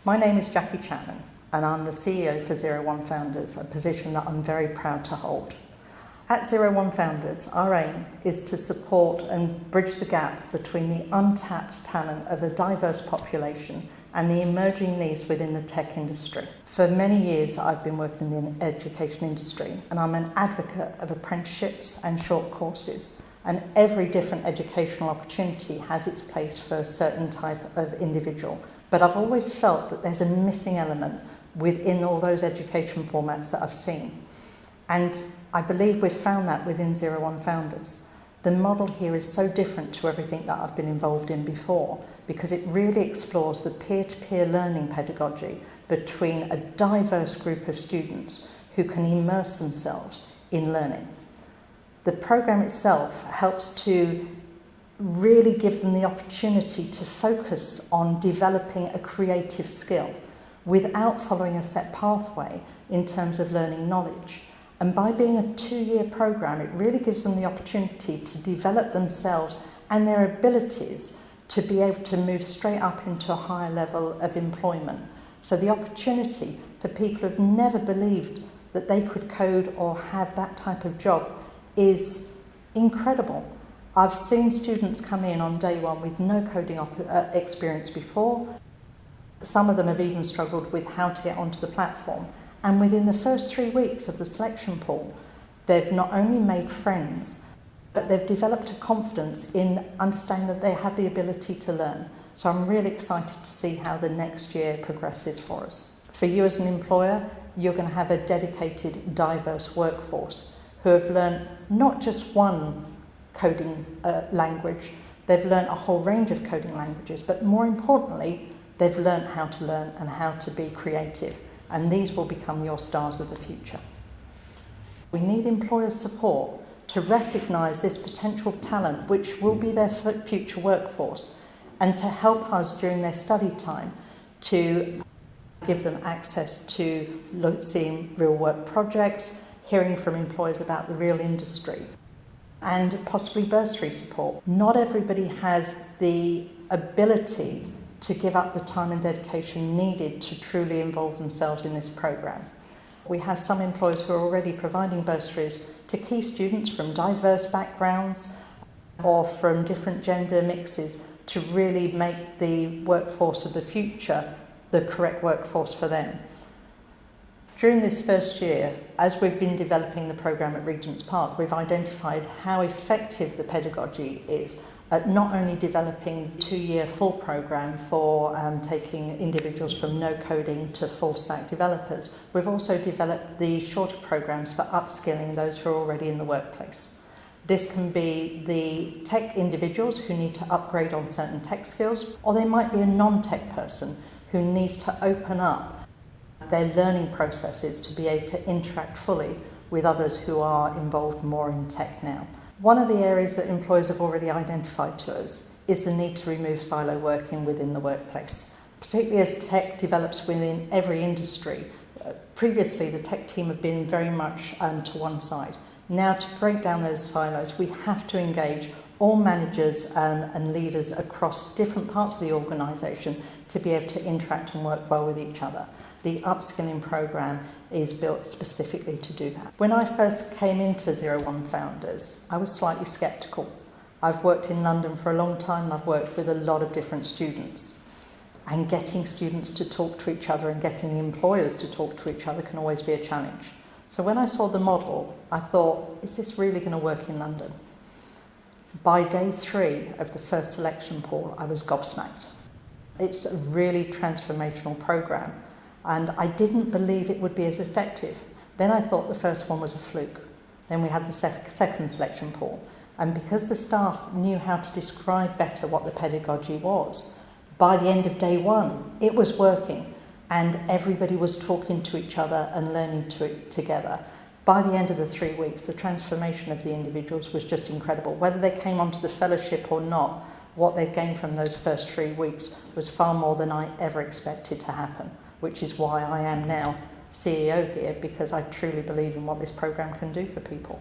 My name is Jackie Chapman and I'm the CEO for 01 Founders, a position that I'm very proud to hold. At 01 Founders, our aim is to support and bridge the gap between the untapped talent of a diverse population and the emerging needs within the tech industry. For many years I've been working in the education industry and I'm an advocate of apprenticeships and short courses, and every different educational opportunity has its place for a certain type of individual. But I've always felt that there's a missing element within all those education formats that I've seen. And I believe we've found that within 01 Founders. The model here is so different to everything that I've been involved in before because it really explores the peer-to-peer learning pedagogy between a diverse group of students who can immerse themselves in learning. The program itself helps to really give them the opportunity to focus on developing a creative skill without following a set pathway in terms of learning knowledge. And by being a 2-year program, it really gives them the opportunity to develop themselves and their abilities to be able to move straight up into a higher level of employment. So the opportunity for people who've never believed that they could code or have that type of job is incredible. I've seen students come in on day one with no coding experience before. Some of them have even struggled with how to get onto the platform. And within the first 3 weeks of the selection pool, they've not only made friends, but they've developed a confidence in understanding that they have the ability to learn. So I'm really excited to see how the next year progresses for us. For you as an employer, you're going to have a dedicated, diverse workforce who have learned not just one coding language, they've learned a whole range of coding languages, but more importantly, they've learned how to learn and how to be creative, and these will become your stars of the future. We need employer support to recognise this potential talent, which will be their future workforce, and to help us during their study time to give them access to seeing real work projects, hearing from employers about the real industry, and possibly bursary support. Not everybody has the ability to give up the time and dedication needed to truly involve themselves in this program. We have some employers who are already providing bursaries to key students from diverse backgrounds or from different gender mixes to really make the workforce of the future the correct workforce for them. During this first year, as we've been developing the programme at Regent's Park, we've identified how effective the pedagogy is at not only developing a 2-year full programme for taking individuals from no coding to full stack developers, we've also developed the shorter programmes for upskilling those who are already in the workplace. This can be the tech individuals who need to upgrade on certain tech skills, or they might be a non-tech person who needs to open up their learning processes to be able to interact fully with others who are involved more in tech now. One of the areas that employers have already identified to us is the need to remove silo working within the workplace, particularly as tech develops within every industry. Previously, the tech team have been very much to one side. Now, to break down those silos, we have to engage all managers and leaders across different parts of the organisation to be able to interact and work well with each other. The upskilling programme is built specifically to do that. When I first came into 01 Founders, I was slightly sceptical. I've worked in London for a long time and I've worked with a lot of different students. And getting students to talk to each other and getting employers to talk to each other can always be a challenge. So when I saw the model, I thought, is this really going to work in London? By day 3 of the first selection pool, I was gobsmacked. It's a really transformational programme. And I didn't believe it would be as effective. Then I thought the first one was a fluke. Then we had the second selection pool. And because the staff knew how to describe better what the pedagogy was, by the end of day 1, it was working. And everybody was talking to each other and learning together. By the end of the 3 weeks, the transformation of the individuals was just incredible. Whether they came onto the fellowship or not, what they gained from those first 3 weeks was far more than I ever expected to happen, which is why I am now CEO here, because I truly believe in what this programme can do for people.